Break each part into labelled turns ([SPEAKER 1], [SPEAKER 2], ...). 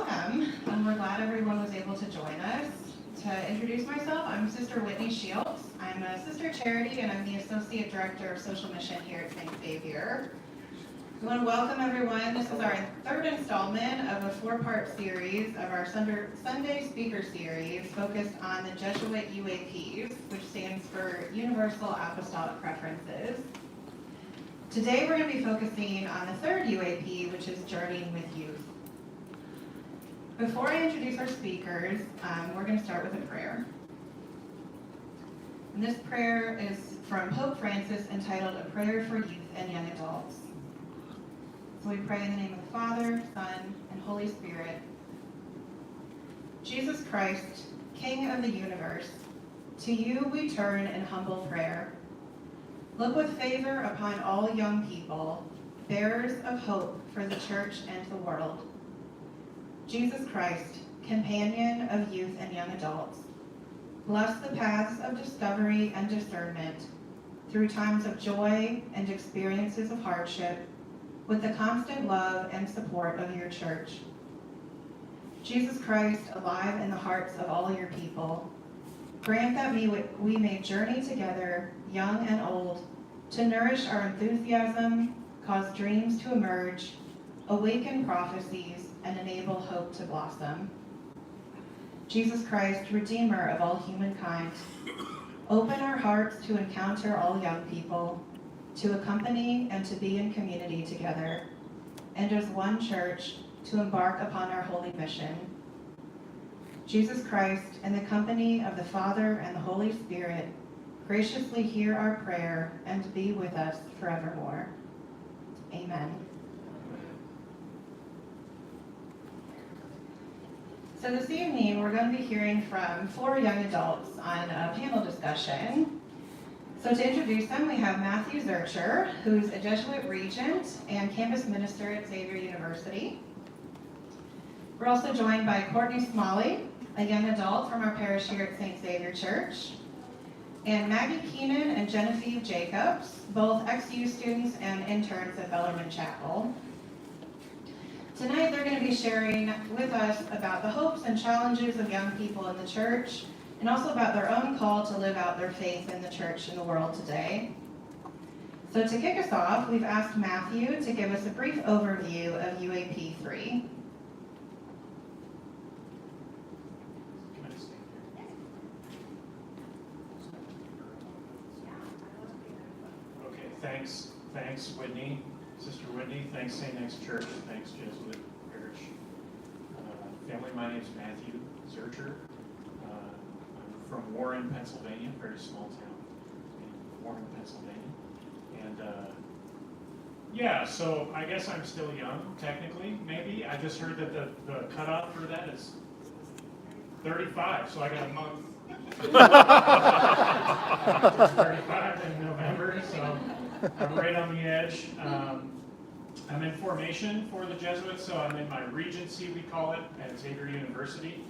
[SPEAKER 1] welcome. We're glad everyone was able to join us. To introduce myself, I'm Sister Whitney Shields. I'm a Sister Charity, and I'm the Associate Director of Social Mission here at St. Xavier. We want to welcome everyone. This is our third installment of a four-part series of our Sunday Speaker Series focused on the Jesuit UAPs, which stands for Universal Apostolic Preferences. Today we're going to be focusing on the third UAP, which is Journeying with Youth. Before I introduce our speakers, we're going to start with a prayer. And this prayer is from Pope Francis, entitled A Prayer for Youth and Young Adults. So we pray in the name of the Father, Son, and Holy Spirit. Jesus Christ, King of the universe, to you we turn in humble prayer. Look with favor upon all young people, bearers of hope for the church and the world. Jesus Christ, companion of youth and young adults, bless the paths of discovery and discernment through times of joy and experiences of hardship with the constant love and support of your church. Jesus Christ, alive in the hearts of all your people, grant that we may journey together, young and old, to nourish our enthusiasm, cause dreams to emerge, awaken prophecies, and enable hope to blossom. Jesus Christ, Redeemer of all humankind, open our hearts to encounter all young people, to accompany and to be in community together, and as one church, to embark upon our holy mission. Jesus Christ, in the company of the Father and the Holy Spirit, graciously hear our prayer and be with us forevermore. Amen. So this evening, we're going to be hearing from four young adults on a panel discussion. So to introduce them, we have Matthew Zurcher, who's a Jesuit regent and campus minister at Xavier University. We're also joined by Courtney Smalley, a young adult from our parish here at St. Xavier Church, and Maggie Keenan and Genevieve Jacobs, both ex-U students and interns at Bellarmine Chapel. Tonight they're going to be sharing with us about the hopes and challenges of young people in the church, and also about their own call to live out their faith in the church and the world today. So to kick us off, we've asked Matthew to give us a brief overview of UAP 3.
[SPEAKER 2] Okay, thanks Whitney, Sister Whitney, thanks St. X Church, thanks Jesuit Parish. Family, my name is Matthew Zurcher. I'm from Warren, Pennsylvania, a very small town in Warren, Pennsylvania. And so I guess I'm still young, technically, maybe. I just heard that the cutoff for that is 35, so I got a month. 35 in November, so I'm right on the edge. I'm in formation for the Jesuits, so I'm in my regency, we call it, at Xavier University.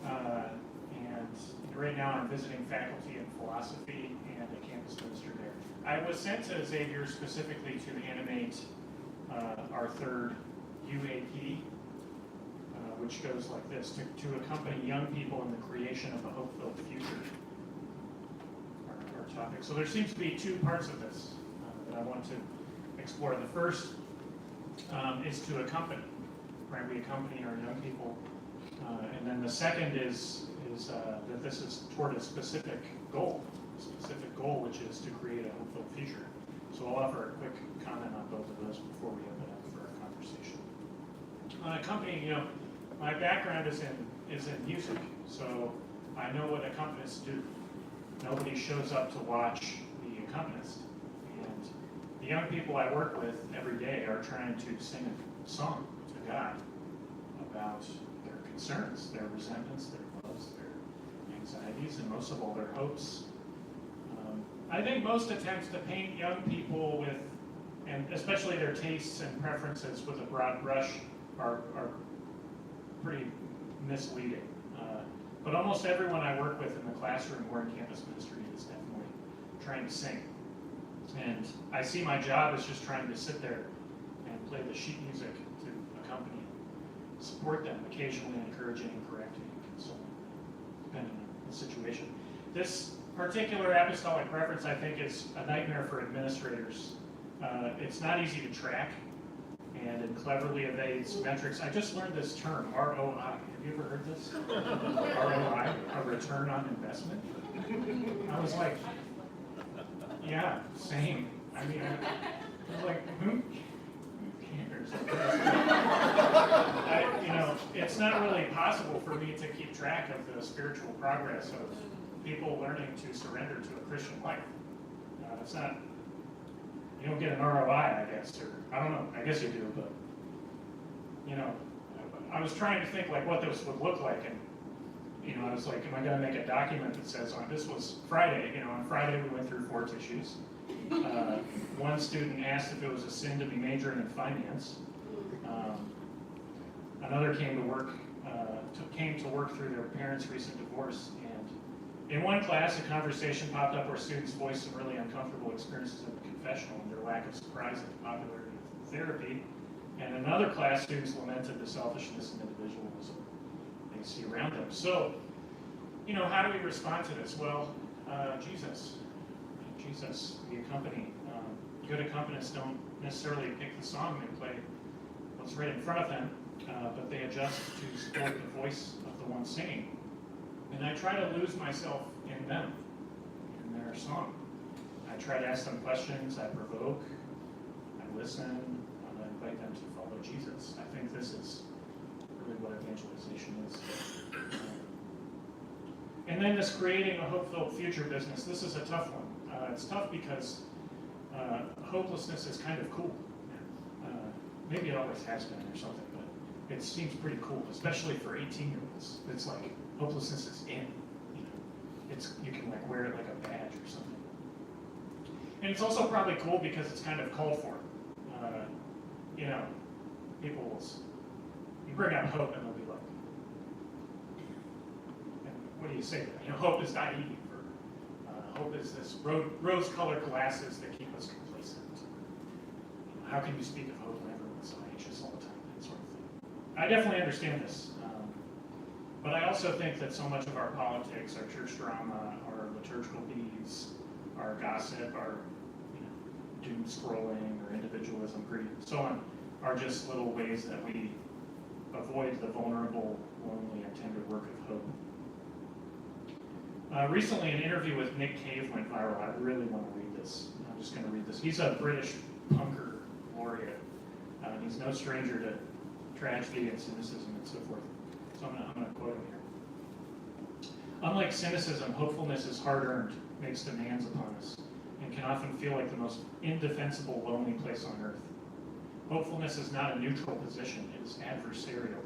[SPEAKER 2] And right now I'm visiting faculty in philosophy and a campus minister there. I was sent to Xavier specifically to animate our third UAP, which goes like this, to accompany young people in the creation of a hope-filled future, our topic. So there seems to be two parts of this that I want to explore. The first is to accompany, right? We accompany our young people. And then the second is that this is toward a specific goal, which is to create a hope-filled future. So I'll offer a quick comment on both of those before we open up for our conversation. On accompanying, my background is in music, so I know what accompanists do. Nobody shows up to watch the accompanist. And the young people I work with every day are trying to sing a song to God about their concerns, their resentments, their loves, their anxieties, and most of all, their hopes. I think most attempts to paint young people with, and especially their tastes and preferences with a broad brush, are pretty misleading. But almost everyone I work with in the classroom or in campus ministry is definitely trying to sing. And I see my job as just trying to sit there and play the sheet music to accompany support them, occasionally encouraging and correcting and consoling, depending on the situation. This particular apostolic preference, I think, is a nightmare for administrators. It's not easy to track, and it cleverly evades metrics. I just learned this term, ROI. Have you ever heard this? ROI, a return on investment. I was like, yeah, same. I mean, I was like, who cares? It's not really possible for me to keep track of the spiritual progress of people learning to surrender to a Christian life. It's not, you don't get an ROI, I guess, or I don't know, I guess you do, but, I was trying to think like what this would look like, and, I was like, am I going to make a document that says, this was Friday, on Friday we went through 4 tissues. One student asked if it was a sin to be majoring in finance. Another came to work through their parents' recent divorce, and in one class, a conversation popped up where students voiced some really uncomfortable experiences at the confessional and their lack of surprise at the popularity of therapy. And in another class, students lamented the selfishness and individualism they see around them. So, how do we respond to this? Well, Jesus, the accompany. Good accompanists don't necessarily pick the song they play what's right in front of them, but they adjust to support the voice of the one singing. And I try to lose myself in them, in their song. I try to ask them questions, I provoke, I listen, I invite them to follow Jesus. I think this is really what evangelization is. And then this creating a hope-filled future business, this is a tough one. It's tough because hopelessness is kind of cool. Maybe it always has been or something, but it seems pretty cool, especially for 18-year-olds. It's like hopelessness is in. You can like wear it like a badge or something. And it's also probably cool because it's kind of called for. People will, you bring out hope and they'll be like, and what do you say to that? Hope is naive, or hope is this rose-colored glasses that keep us complacent. How can you speak of hope when everyone's so anxious all the time? That sort of thing. I definitely understand this. But I also think that so much of our politics, our church drama, our liturgical beads, our gossip, our doom scrolling or individualism, greed, and so on, are just little ways that we avoid the vulnerable, lonely, and tender work of hope. Recently, an interview with Nick Cave went viral. I really want to read this. I'm just going to read this. He's a British punker laureate. He's no stranger to tragedy and cynicism and so forth. So I'm going to quote him here. Unlike cynicism, hopefulness is hard-earned, makes demands upon us, and can often feel like the most indefensible, lonely place on earth. Hopefulness is not a neutral position, it is adversarial.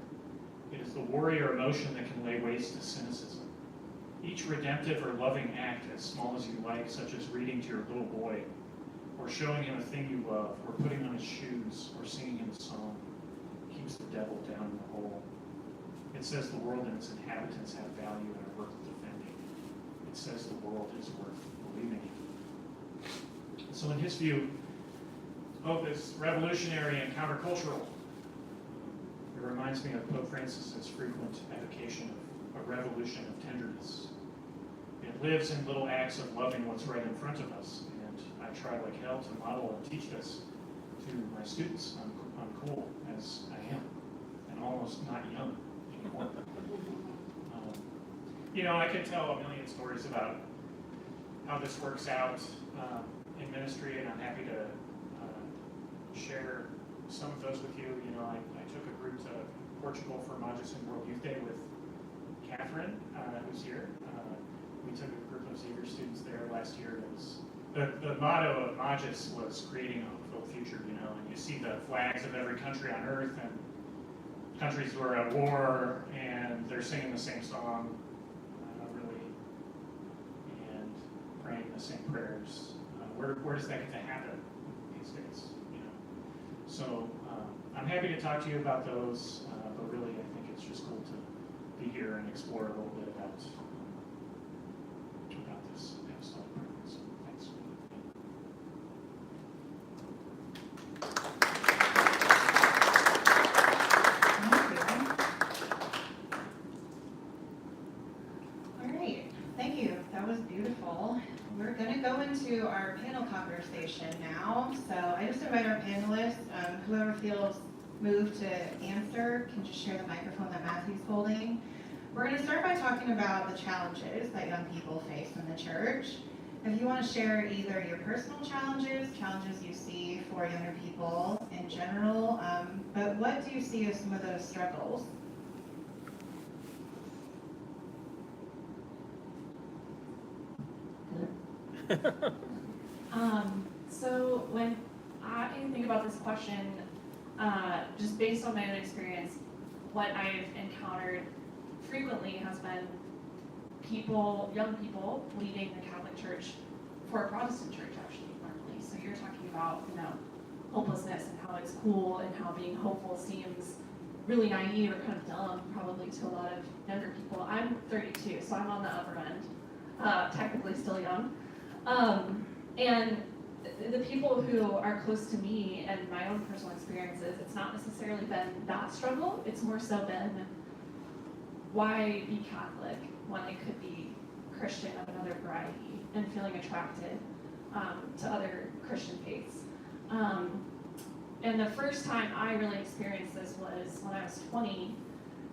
[SPEAKER 2] It is the warrior emotion that can lay waste to cynicism. Each redemptive or loving act, as small as you like, such as reading to your little boy, or showing him a thing you love, or putting on his shoes, or singing him a song, keeps the devil down in the hole. It says the world and its inhabitants have value and are worth defending. It says the world is worth believing in. So in his view, hope is revolutionary and countercultural. It reminds me of Pope Francis's frequent evocation of a revolution of tenderness. It lives in little acts of loving what's right in front of us, and I try like hell to model and teach this to my students. I'm cool as I am, and almost not young anymore. I could tell a million stories about how this works out in ministry, and I'm happy to share some of those with you. I took a group to Portugal for Magis and World Youth Day with Catherine, who's here. We took a group of Xavier students there last year. It was the motto of Magis was creating a hopeful future. And you see the flags of every country on earth, and countries who are at war, and they're singing the same song, really, and praying the same prayers. Where does that get to happen these days? So I'm happy to talk to you about those, but really I think it's just cool to be here and explore a little bit about this apostolic preference. Thanks.
[SPEAKER 1] Thank you. to our panel conversation now. So I just invite our panelists, whoever feels moved to answer can just share the microphone that Matthew's holding. We're going to start by talking about the challenges that young people face in the church. If you want to share either your personal challenges you see for younger people in general, but what do you see as some of those struggles?
[SPEAKER 3] So when I think about this question, just based on my own experience, what I've encountered frequently has been young people leaving the Catholic Church for a Protestant church, actually, normally. So you're talking about, hopelessness and how it's cool and how being hopeful seems really naive or kind of dumb, probably to a lot of younger people. I'm 32, so I'm on the upper end, technically still young. And the people who are close to me and my own personal experiences, it's not necessarily been that struggle. It's more so been, why be Catholic when I could be Christian of another variety and feeling attracted to other Christian faiths. And the first time I really experienced this was when I was 20.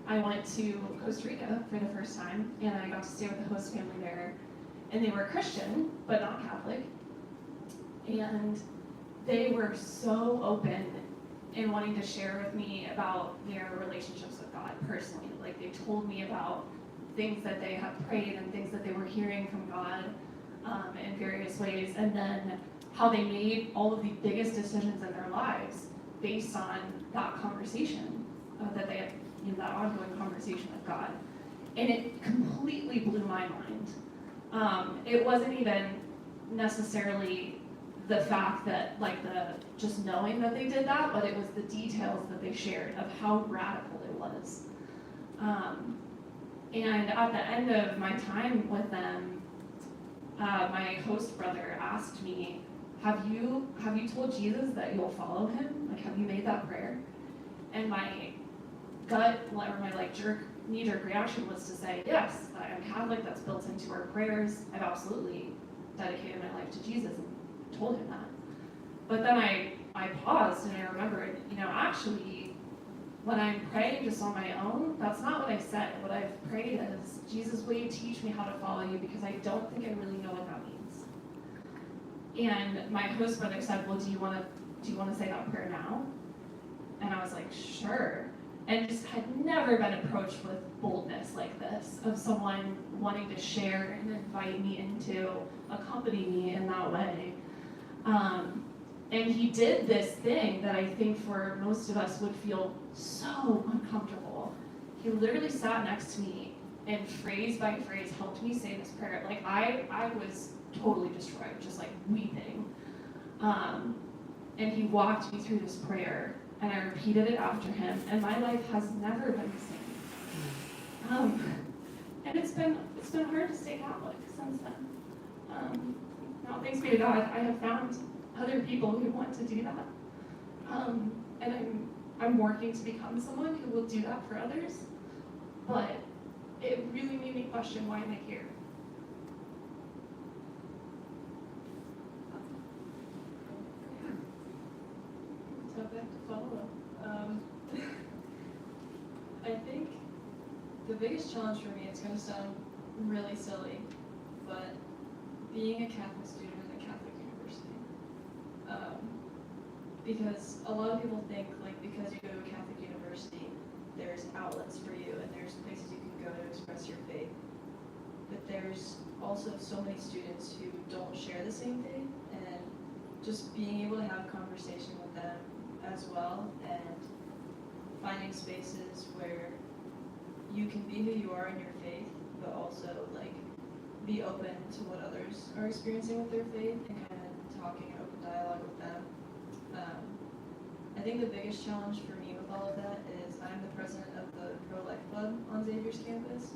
[SPEAKER 3] I went to Costa Rica for the first time, and I got to stay with the host family there. And they were Christian, but not Catholic. And they were so open in wanting to share with me about their relationships with God personally. Like, they told me about things that they had prayed and things that they were hearing from God in various ways, and then how they made all of the biggest decisions in their lives based on that conversation that they had, that ongoing conversation with God. And it completely blew my mind. It wasn't even necessarily the fact that, just knowing that they did that, but it was the details that they shared of how radical it was. And at the end of my time with them, my host brother asked me, have you told Jesus that you'll follow him? Like, have you made that prayer? And my gut, or my knee-jerk reaction was to say, yes, I'm Catholic, that's built into our prayers. I've absolutely dedicated my life to Jesus and told him that. But then I paused and I remembered, actually, when I'm praying just on my own, that's not what I said. What I've prayed is, Jesus, will you teach me how to follow you, because I don't think I really know what that means. And my host brother said, well, do you want to say that prayer now? And I was like, sure. And just had never been approached with boldness like this, of someone wanting to share and invite me into, accompany me in that way. And he did this thing that I think for most of us would feel so uncomfortable. He literally sat next to me and phrase by phrase helped me say this prayer. Like, I was totally destroyed, just like weeping. And he walked me through this prayer, and I repeated it after him, and my life has never been the same. And it's been hard to stay Catholic since then. Now, thanks be to God, I have found other people who want to do that. And I'm working to become someone who will do that for others. But it really made me question, why am I here?
[SPEAKER 4] So back to follow-up. I think the biggest challenge for me, it's going to sound really silly, but being a Catholic student at a Catholic university. Because a lot of people think, because you go to a Catholic university, there's outlets for you and there's places you can go to express your faith. But there's also so many students who don't share the same faith, and just being able to have a conversation with them as well, and finding spaces where you can be who you are in your faith, but also be open to what others are experiencing with their faith, and kind of talking and open dialogue with them. I think the biggest challenge for me with all of that is I'm the president of the pro-life club on Xavier's campus,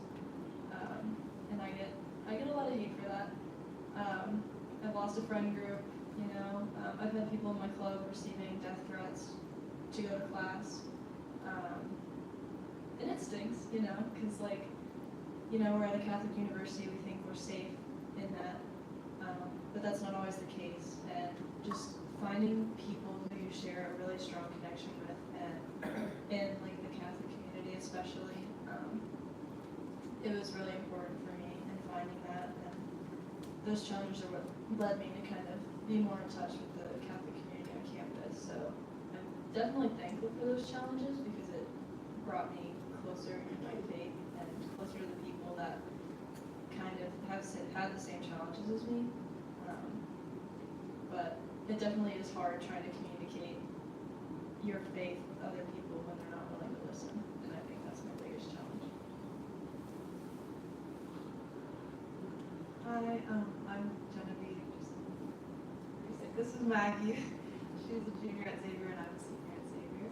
[SPEAKER 4] and I get a lot of hate for that. I've lost a friend group. I've had people in my club receiving death threats to go to class, and it stinks, because we're at a Catholic university, we think we're safe in that, but that's not always the case. And just finding people who you share a really strong connection with, and in like the Catholic community especially, it was really important for me in finding that. And those challenges are what led me to kind of be more in touch with the Catholic community on campus. So I'm definitely thankful for those challenges because it brought me closer in my faith and closer to the people that kind of had the same challenges as me. But it definitely is hard trying to communicate your faith with other people when they're not willing to listen. And I think that's my biggest challenge.
[SPEAKER 5] Hi, I'm Genevieve. This is Maggie. She's a junior at Xavier and I'm a senior at Xavier.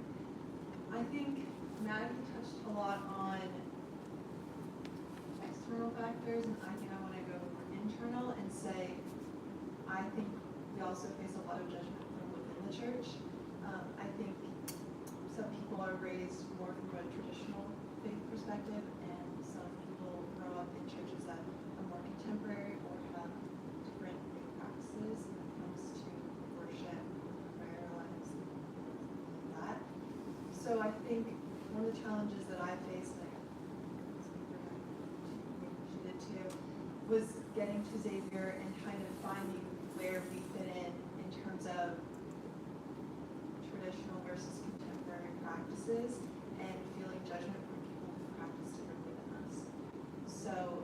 [SPEAKER 5] I think Maggie touched a lot on external factors, and I think I want to go more internal and say I think we also face a lot of judgment from within the church. I think some people are raised more from a traditional faith perspective, and some people grow up in churches that are more contemporary or have different faith practices when it comes to worship, prayer lives, and things like that. So I think one of the challenges that I faced, and she did too, was getting to Xavier and kind of finding where we fit in terms of traditional versus contemporary practices, and feeling judgment from people who practice differently than us. So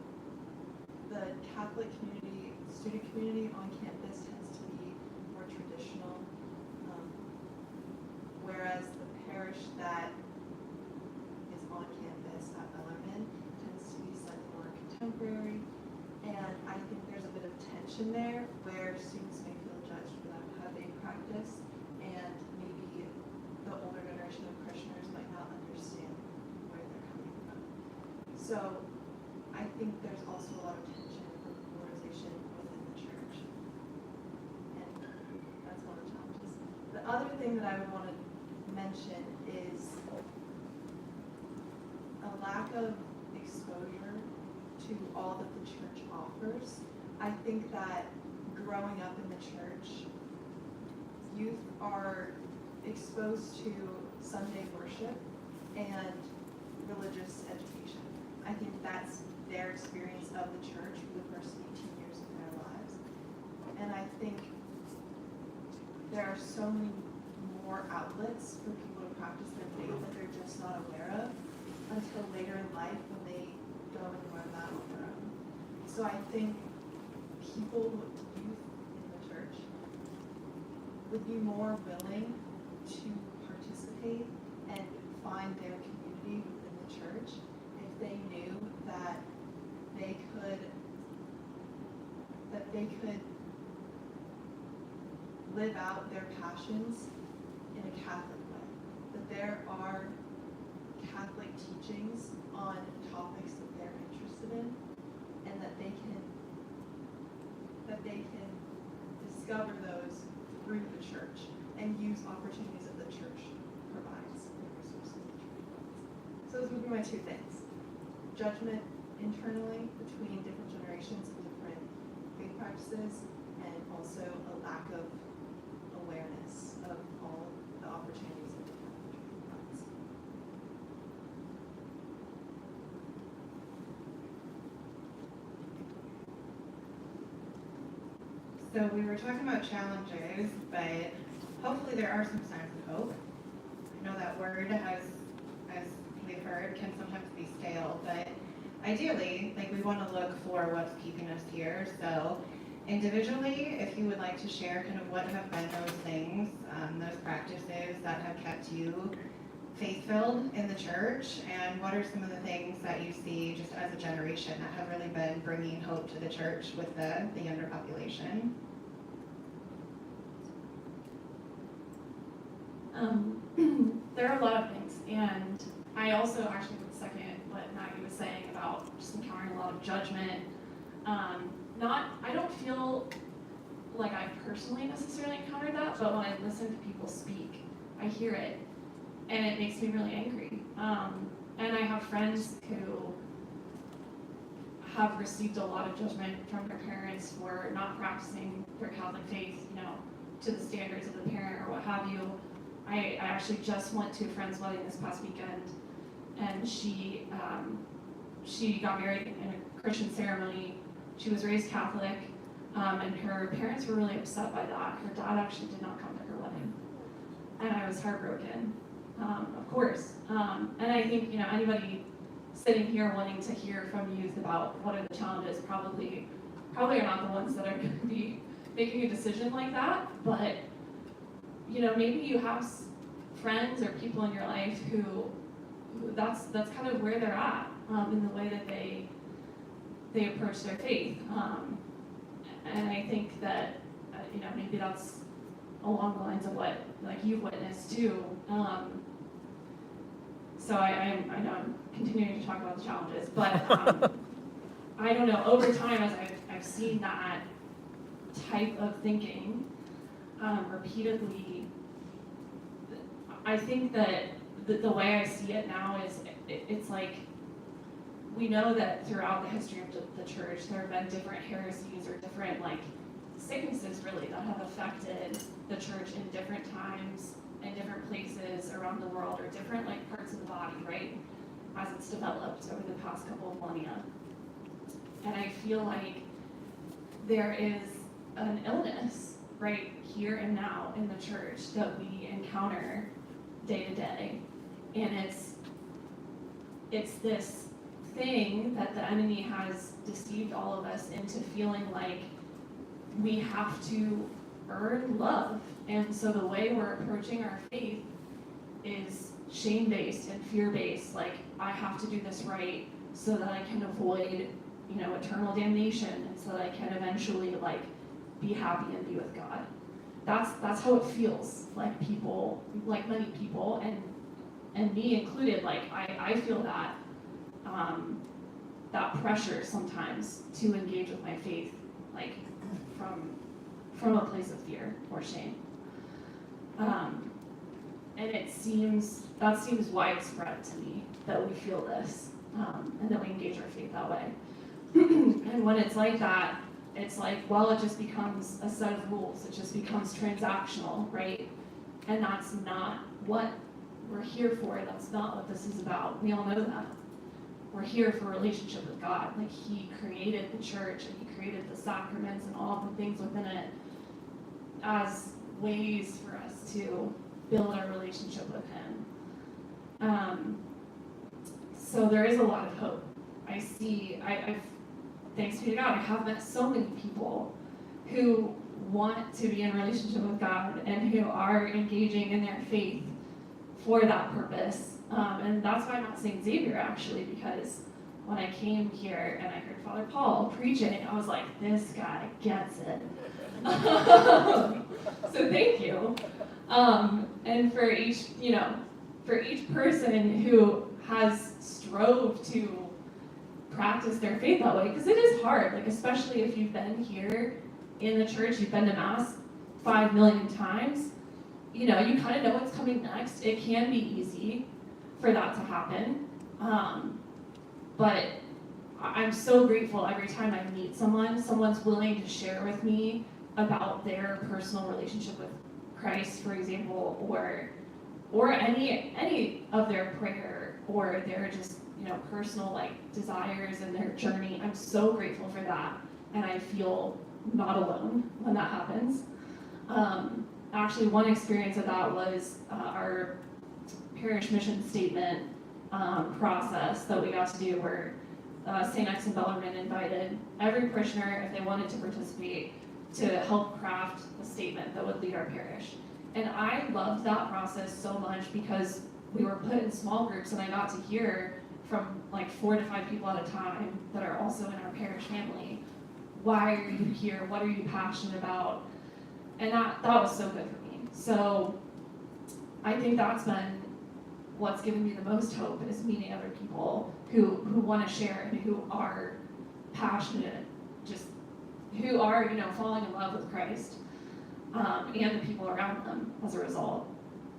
[SPEAKER 5] the Catholic community, student community on campus tends to be more traditional, whereas the parish that is on campus at Bellarmine tends to be slightly more contemporary. And I think there's a bit of tension there where students may feel judged for how they practice, and maybe the older generation of parishioners might not understand where they're coming from. So I think there's also a lot of tension and polarization within the church. And that's one of the challenges. The other thing that I would want to mention is a lack of exposure to all that the church offers. I think that growing up in the church, youth are exposed to Sunday worship and religious education. I think that's their experience of the church for the first 18 years of their lives. And I think there are so many more outlets for people to practice their faith that they're just not aware of until later in life when they go and learn that on their own. So I think people, youth in the church, would be more willing to participate and find their community within the church if they knew that they could live out their passions in a Catholic way. That there are Catholic teachings on topics that they're interested in, and that they can discover those through the church and use opportunities that the church provides and resources the church provides. So those would be my two things. Judgment internally between different generations and different faith practices, and also a lack of awareness of all the opportunities that the Catholic Church provides.
[SPEAKER 1] So we were talking about challenges, but hopefully there are some signs of hope. I know that word has, as we've heard, can sometimes be stale, but ideally, we want to look for what's keeping us here. So individually, if you would like to share kind of what have been those things, those practices that have kept you faith-filled in the church, and what are some of the things that you see just as a generation that have really been bringing hope to the church with the younger population?
[SPEAKER 3] There are a lot of things, and I also actually would second what Maggie was saying about just encountering a lot of judgment. I don't feel like I personally necessarily encountered that, but when I listen to people speak, I hear it, and it makes me really angry. And I have friends who have received a lot of judgment from their parents for not practicing their Catholic faith, to the standards of the parent or what have you. I actually just went to a friend's wedding this past weekend, and she got married in a Christian ceremony. She was raised Catholic, and her parents were really upset by that. Her dad actually did not come to her wedding, and I was heartbroken, of course. And I think, anybody sitting here wanting to hear from youth about what are the challenges probably are not the ones that are going to be making a decision like that, but maybe you have friends or people in your life who that's kind of where they're at in the way that they approach their faith, and I think that maybe that's along the lines of what you've witnessed too. So I know I'm continuing to talk about the challenges, but I don't know, over time as I've seen that type of thinking repeatedly, I think that the way I see it now is it's like we know that throughout the history of the church there have been different heresies or different sicknesses really that have affected the church in different times in different places around the world, or different parts of the body, right, as it's developed over the past couple of millennia. And I feel like there is an illness right here and now in the church that we encounter day to day, and it's this thing that the enemy has deceived all of us into feeling like we have to earn love. And so the way we're approaching our faith is shame-based and fear-based. I have to do this right so that I can avoid, eternal damnation, and so that I can eventually be happy and be with God. That's how it feels like people, many people, and me included. I feel that that pressure sometimes to engage with my faith, from a place of fear or shame. And that seems widespread to me, that we feel this, and that we engage our faith that way. And when it's like that, it's it just becomes a set of rules. It just becomes transactional, right? And that's not what we're here for. That's not what this is about. We all know that. We're here for a relationship with God. He created the church, and He created the sacraments and all the things within it as ways for us to build our relationship with Him. So there is a lot of hope. I've thanks be to God, I have met so many people who want to be in a relationship with God and who are engaging in their faith for that purpose. And that's why I'm at St. Xavier, actually, because when I came here and I heard Father Paul preaching, I was like, this guy gets it. So thank you. And for each person who has strove to practice their faith that way, because it is hard, especially if you've been here in the church, you've been to Mass 5 million times, you kind of know what's coming next. It can be easy for that to happen. But I'm so grateful every time I meet someone's willing to share with me about their personal relationship with Christ, for example, or any of their prayer or their just personal desires and their journey. I'm so grateful for that, and I feel not alone when that happens. Actually, one experience of that was our parish mission statement process that we got to do, where St. X and Bellarmine invited every parishioner, if they wanted to participate, to help craft a statement that would lead our parish. And I loved that process so much because we were put in small groups, and I got to hear from 4 to 5 people at a time that are also in our parish family. Why are you here? What are you passionate about? And that was so good for me. So I think that's been what's given me the most hope, is meeting other people who want to share and who are passionate, just who are falling in love with Christ, and the people around them as a result.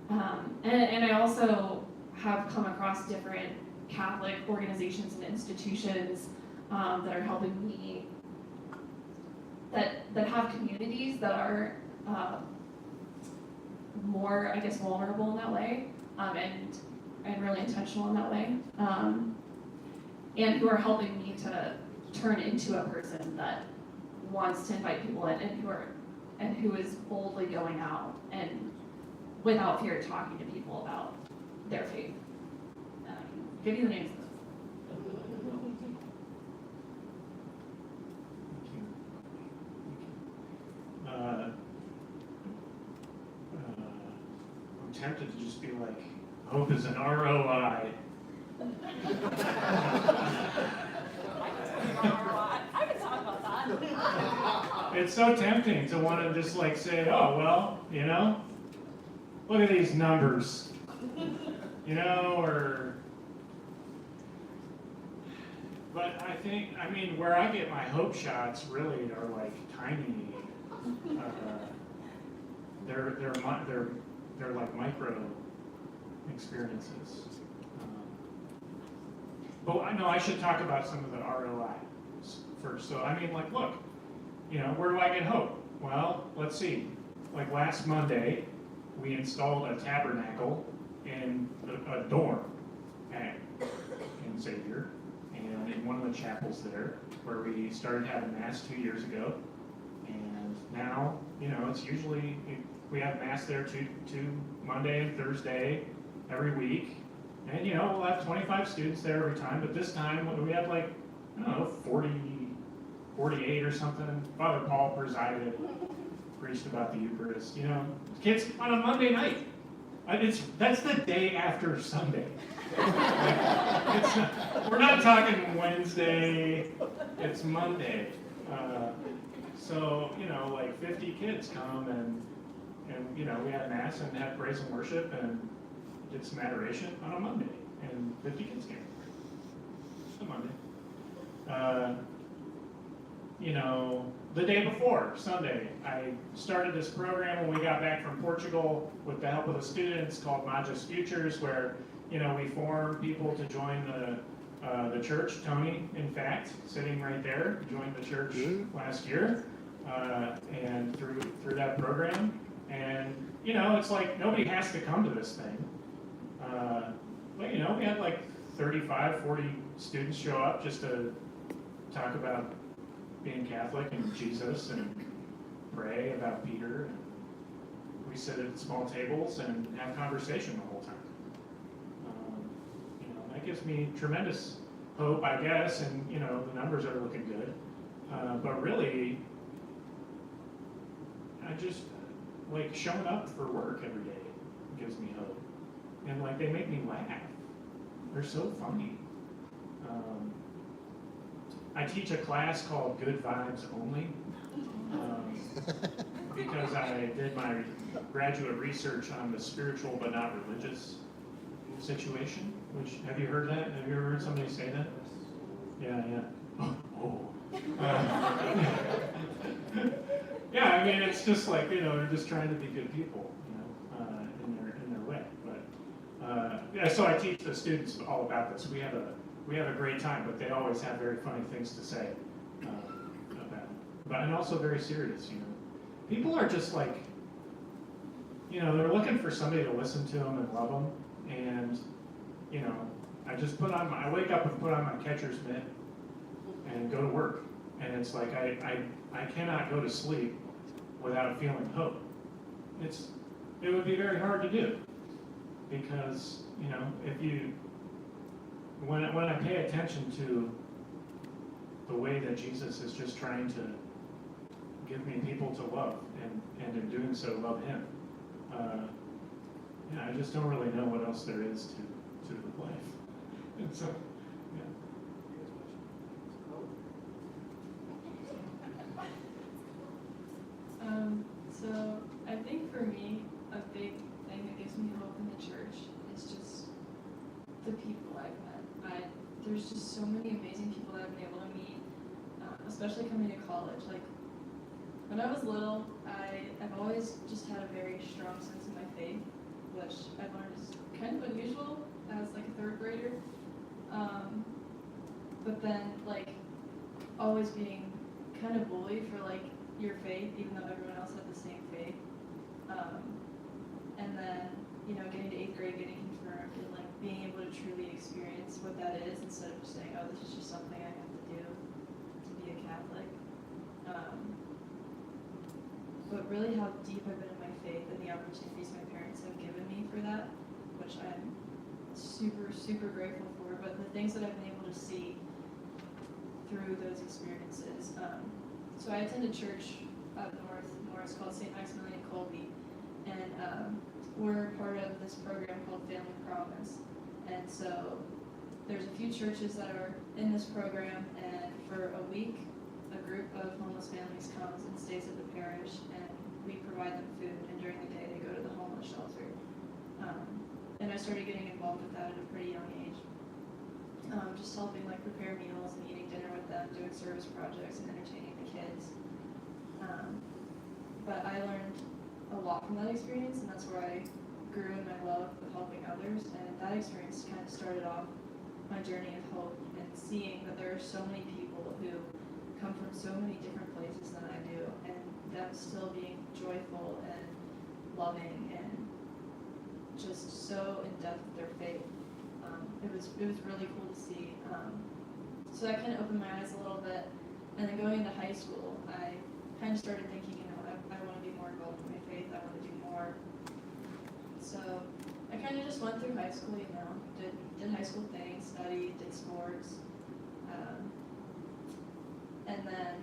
[SPEAKER 3] And I also have come across different Catholic organizations and institutions that are helping me, that have communities that are more, I guess, vulnerable in that way, and really intentional in that way, and who are helping me to turn into a person that wants to invite people in, and who is boldly going out and without fear talking to people about their faith. Give you the names.
[SPEAKER 2] I'm tempted to just be like, hope is an ROI.
[SPEAKER 3] I can talk about that.
[SPEAKER 2] It's so tempting to want to just like say, oh, well, you know, look at these numbers, you know, or, but I mean, where I get my hope shots really are like tiny, they're like micro experiences. But I know I should talk about some of the ROI first. So I mean, like, look, you know, where do I get hope? Well, let's see. Like last Monday, we installed a tabernacle in a dorm in Xavier, and in one of the chapels there, where we started having Mass 2 years ago. And now, you know, it's usually, we have Mass there two Monday and Thursday every week. And, you know, we'll have 25 students there every time, but this time we had like, I don't know, 48 or something. Father Paul presided, preached about the Eucharist, you know. Kids on a Monday night. That's the day after Sunday. We're not talking Wednesday, it's Monday. So, you know, like 50 kids come and you know, we had Mass and had praise and worship and did some adoration on a Monday, and 50 kids came. It's a Monday. You know, the day before, Sunday, I started this program when we got back from Portugal with the help of the students called Magis Futures, where, you know, we form people to join the church. Tony, in fact, sitting right there, joined the church last year, and through that program. And, you know, it's like nobody has to come to this thing. But, you know, we had like 35, 40 students show up just to talk about being Catholic and Jesus and pray about Peter. And we sit at small tables and have conversation the whole time. You know, that gives me tremendous hope, I guess, and, you know, the numbers are looking good. But really, I just, like, showing up for work every day gives me hope. And, like, they make me laugh. They're so funny. I teach a class called Good Vibes Only, because I did my graduate research on the spiritual but not religious situation, which, have you heard that? Have you ever heard somebody say that? Yeah. Oh. Yeah, I mean, it's just like, you know, they're just trying to be good people, you know, in their way. But yeah, so I teach the students all about this. We have a great time, but they always have very funny things to say about it. But and also very serious, you know. People are just like, you know, they're looking for somebody to listen to them and love them. And, you know, I wake up and put on my catcher's mitt and go to work. And it's like I cannot go to sleep without feeling hope. It would be very hard to do, because, you know, when I pay attention to the way that Jesus is just trying to give me people to love, and in doing so love him, yeah, I just don't really know what else there is to life. And so, yeah.
[SPEAKER 4] So I think for me, a big thing that gives me hope in the church is just the people I've met. There's just so many amazing people that I've been able to meet, especially coming to college. Like, when I was little, I've always just had a very strong sense of my faith, which I've learned is kind of unusual as like a third grader. But then, like, always being kind of bullied for like your faith, even though everyone else had the same faith. And then, you know, getting to 8th grade, getting confirmed, and like being able to truly experience what that is instead of just saying, oh, this is just something I have to do to be a Catholic. But really how deep I've been in my faith and the opportunities my parents have given me for that, which I'm super, super grateful for. But the things that I've been able to see through those experiences. So I attend a church up north, it's called St. Maximilian Colby, and we're part of this program called Family Promise. And so there's a few churches that are in this program, and for a week, a group of homeless families comes and stays at the parish, and we provide them food, and during the day they go to the homeless shelter. And I started getting involved with that at a pretty young age. Just helping like prepare meals and eating dinner with them, doing service projects and entertaining the kids. But I learned a lot from that experience, and that's where I grew in my love of helping others. And that experience kind of started off my journey of hope and seeing that there are so many people who come from so many different places than I do, and them still being joyful and loving and just so in depth with their faith. It was really cool to see. So that kind of opened my eyes a little bit. And then going into high school, I kind of started thinking, you know, I want to be more involved in my faith. I want to do more. So I kind of just went through high school, you know, did high school things, studied, did sports. And then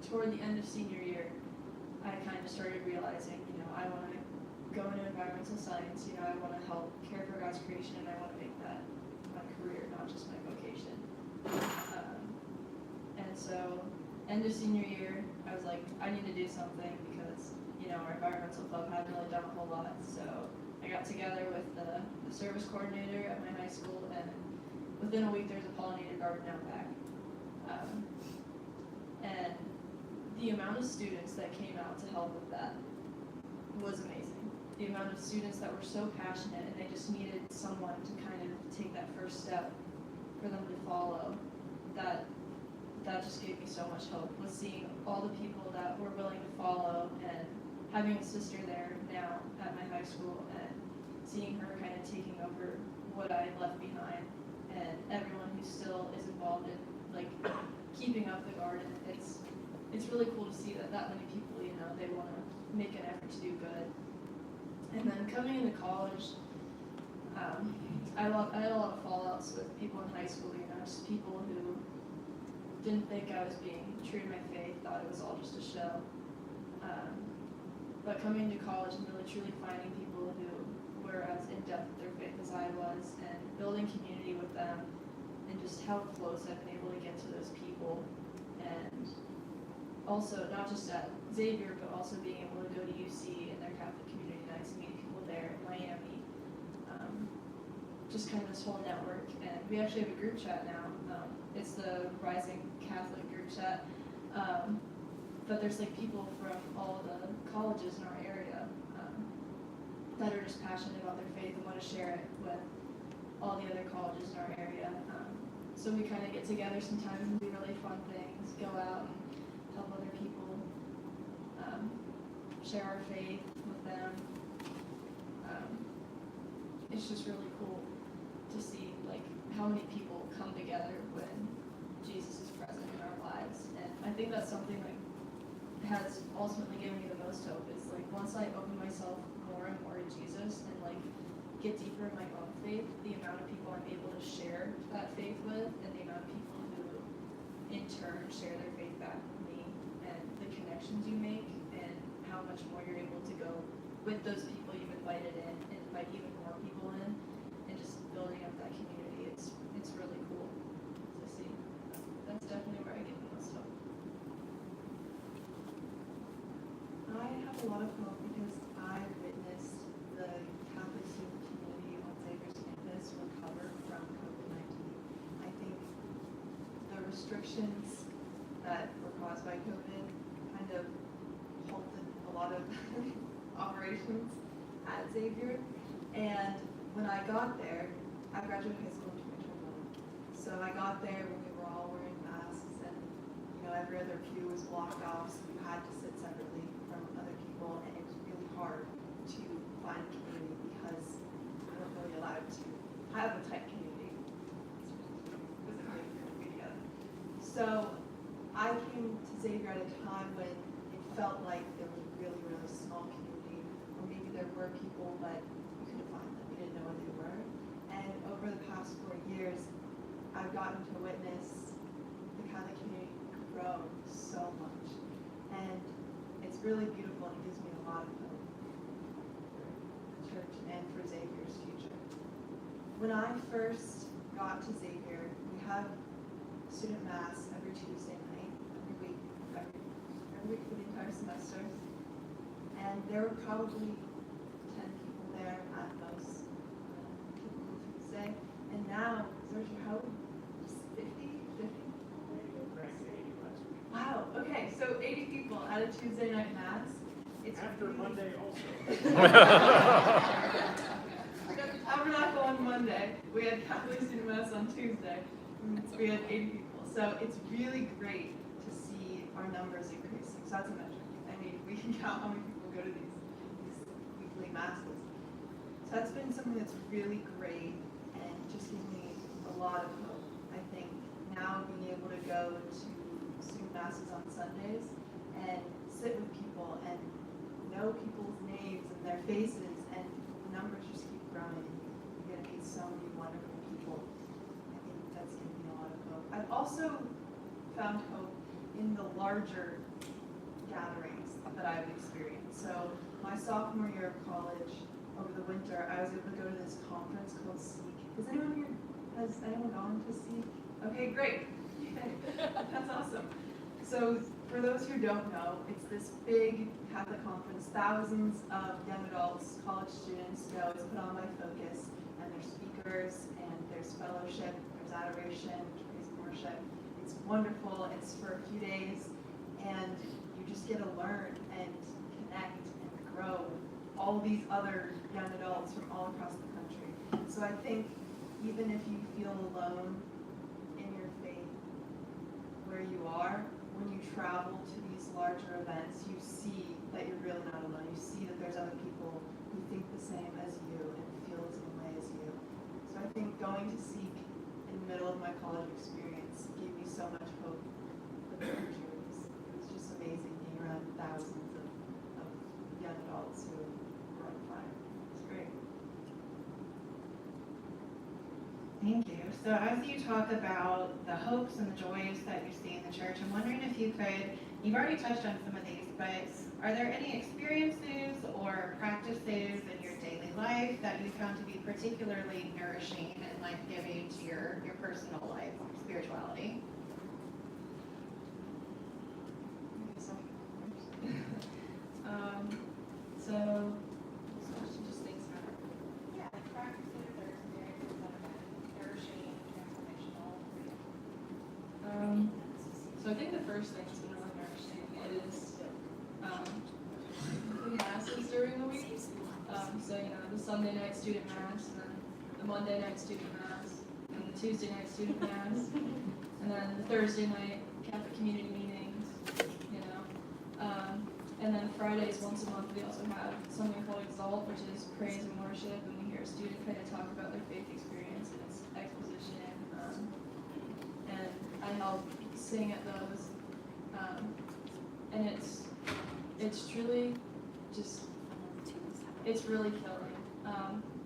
[SPEAKER 4] toward the end of senior year, I kind of started realizing, you know, I want to go into environmental science, you know, I want to help care for God's creation, and I want to make that my career, not just my vocation. And so, end of senior year, I was like, I need to do something because, you know, our environmental club hadn't really done a whole lot. So I got together with the service coordinator at my high school, and within a week there's a pollinator garden out back. And the amount of students that came out to help with that was amazing. The amount of students that were so passionate, and they just needed someone to kind of take that first step for them to follow. That just gave me so much hope, was seeing all the people that were willing to follow, and having a sister there now at my high school, and seeing her kind of taking over what I had left behind, and everyone who still is involved in like keeping up the garden. It's really cool to see that many people, you know, they want to make an effort to do good. And then coming into college, I had a lot of fallouts with people in high school, you know, just people who didn't think I was being true to my faith, thought it was all just a show. But coming to college and really truly finding people who were as in depth with their faith as I was, and building community with them, and just how close I've been able to get to those people. And also, not just at Xavier, but also being able to go to UC and their Catholic community nights and meet people there in Miami. Just kind of this whole network. And we actually have a group chat now. It's the Rising Catholic group chat. But there's like people from all the colleges in our area that are just passionate about their faith and want to share it with all the other colleges in our area. So we kind of get together sometimes and do really fun things, go out and help other people, share our faith with them. It's just really cool to see like how many people come together when Jesus is present in our lives. And I think that's something that has ultimately given me the most hope, is like once I open myself more and more to Jesus and like get deeper in my own faith, the amount of people I'm able to share that faith with, and the amount of people who in turn share their faith back with me, and the connections you make, and how much more you're able to go with those people you've invited in and invite even more people in, and just building up that community. It's really cool to see. That's definitely where I get the most hope.
[SPEAKER 5] I have a lot of hope because I witnessed the Catholic student community on Xavier's campus recover from COVID-19. I think the restrictions that were caused by COVID kind of halted a lot of operations at Xavier. And when I got there, I graduated high school in 2021. So I got there when we were all wearing masks and every other pew was blocked off, so you had to sit separately from other people, and it was really hard to find community because we weren't really allowed to have a tight community. Physically, we couldn't be together. So I came to Xavier at a time when it felt like there was a really, really small community, or maybe there were people, but we couldn't find them. We didn't know where they were. And over the past 4 years, I've gotten to witness the Catholic community grow so much. And it's really beautiful and gives me a lot of hope for the church and for Xavier's future. When I first got to Xavier, we have student mass every Tuesday night, every week for the entire semester. And there were probably 10 people there at most, typical Tuesday. And now, Zurcher, how 50? Wow, okay, so 80 people at a Tuesday night mass. It's
[SPEAKER 2] After
[SPEAKER 5] really...
[SPEAKER 2] Monday also.
[SPEAKER 5] Tabernacle on Monday. We had Catholic student mass on Tuesday. We had 80 people. So it's really great to see our numbers increasing. So that's a metric. I mean, we can count how many people go to these weekly masses. So that's been something that's really great and just gives me a lot of hope. I think now being able to go to student masses on Sundays and sit with people and know people's names and their faces, and the numbers just keep growing. You get to meet so many wonderful people. I think that's given me a lot of hope. I've also found hope in the larger gatherings that I've experienced. So my sophomore year of college, over the winter, I was able to go to this conference called Seek. Has anyone gone to Seek? Okay, great. That's awesome. So for those who don't know, it's this big Catholic conference. Thousands of young adults, college students go. It's put on by Focus, and there's speakers, and there's fellowship, there's adoration, there's praise and worship. It's wonderful. It's for a few days, and you just get to learn and connect and grow with all these other young adults from all across the country. So I think even if you feel alone in your faith where you are, when you travel to these larger events, you see that you're really not alone. You see that there's other people who think the same as you and feel the same way as you. So I think going to Seek in the middle of my college experience gave me so much hope for the future. It was just amazing being around thousands of young adults who were on fire. It's great.
[SPEAKER 1] Thank you. So as you talk about the hopes and the joys that you see in the church, I'm wondering if you could, you've already touched on some of these, but are there any experiences or practices in your daily life that you found to be particularly nourishing and life-giving to your personal life, spirituality?
[SPEAKER 4] So this question just thinks about it.
[SPEAKER 1] Yeah, practices or experiences that have been nourishing, transformational for you.
[SPEAKER 4] So I think the first thing that's been really nourishing is the masses during the week. So the Sunday night student mass, and then the Monday night student mass, and the Tuesday night student mass, and then the Thursday night Catholic community meetings. And then Fridays, once a month, we also have something called Exalt, which is praise and worship, and we hear a student kind of talk about their faith experience and its exposition. And I help sing at those, and it's truly just, it's really killing.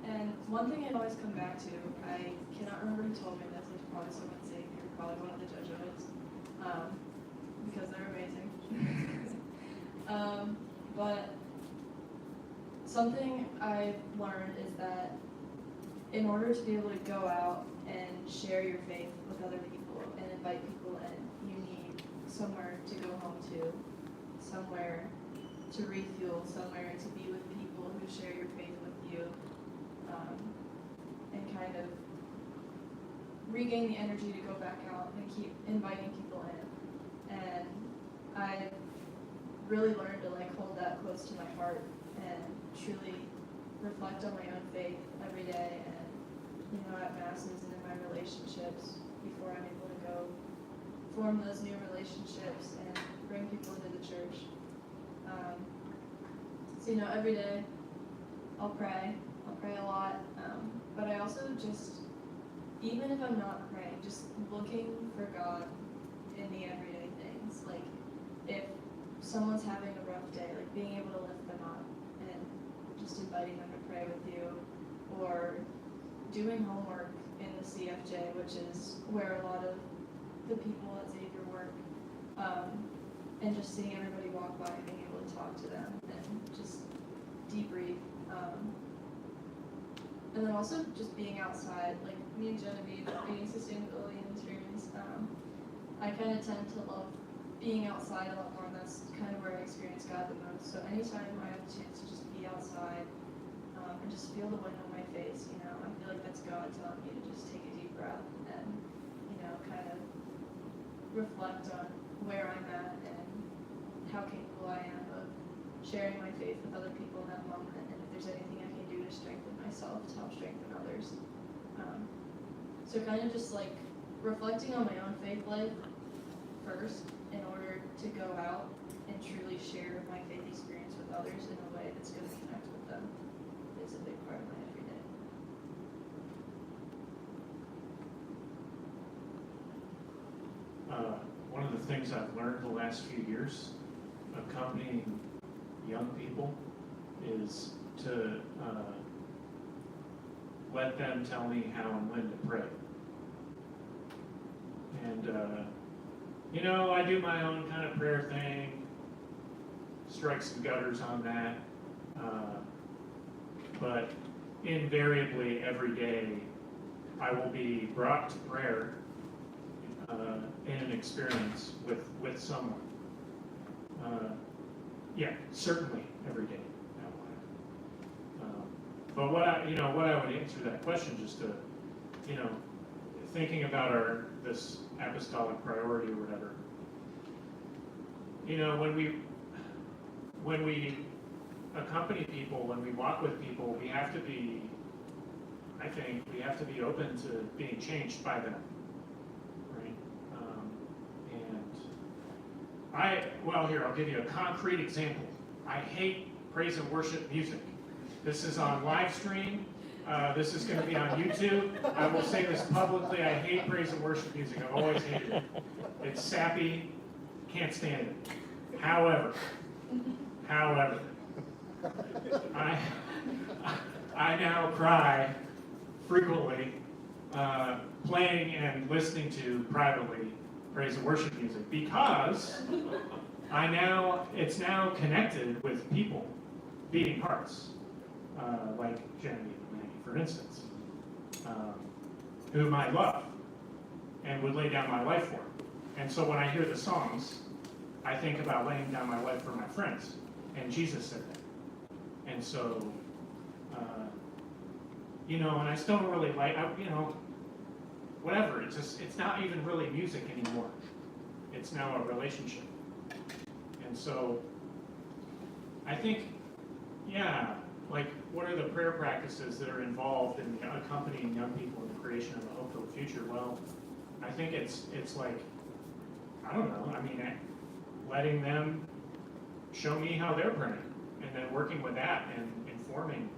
[SPEAKER 4] And one thing I always come back to, I cannot remember who told me this, it's probably someone saying you're probably one of the Jesuits, because they're amazing. But something I've learned is that in order to be able to go out and share your faith with other people and invite people in, you need somewhere to go home to, somewhere to refuel, somewhere to be with people who share your faith with you, and kind of regain the energy to go back out and keep inviting people in. And I really learned to hold that close to my heart and truly reflect on my own faith every day, and at masses and in my relationships before I'm able to go form those new relationships and bring people into the church. So every day I'll pray a lot, but I also just, even if I'm not praying, just looking for God in the everyday things. Like if someone's having a rough day, like being able to lift them up and just inviting them to pray with you, or doing homework in the CFJ, which is where a lot of the people at Xavier work, and just seeing everybody walk by and being able to talk to them and just debrief. And then also just being outside, like me and Genevieve being sustainability industries, I kind of tend to love being outside a lot more, and that's kind of where I experience God the most. So anytime I have a chance to just be outside and just feel the wind on my face, I feel like that's God telling me to just take a deep breath and, kind of reflect on where I'm at and how capable I am of sharing my faith with other people in that moment, and if there's anything I can do to strengthen myself to help strengthen others. So kind of just like reflecting on my own faith life first in order to go out and truly share my faith experience with others in a way that's going to connect with them is a big part of my everyday.
[SPEAKER 2] One of the things I've learned the last few years accompanying young people is to let them tell me how and when to pray. And, I do my own kind of prayer thing, strike some gutters on that, but invariably every day I will be brought to prayer in an experience with someone. Yeah, certainly every day. But what I would answer that question, just to, thinking about this apostolic priority or whatever. When we accompany people, when we walk with people, we have to be open to being changed by them, right? I'll give you a concrete example. I hate praise and worship music. This is on live stream. This is going to be on YouTube. I will say this publicly. I hate praise and worship music. I've always hated it. It's sappy. Can't stand it. However, I now cry frequently playing and listening to privately praise and worship music because it's now connected with people, beating hearts, like Genevieve and Maggie, for instance, whom I love and would lay down my life for. And so when I hear the songs, I think about laying down my life for my friends, and Jesus said that. And so, and I still don't really like, whatever. It's not even really music anymore. It's now a relationship. And so, I think, what are the prayer practices that are involved in accompanying young people in the creation of a hope-filled future? Well, I think it's like, letting them show me how they're praying, and then working with that and informing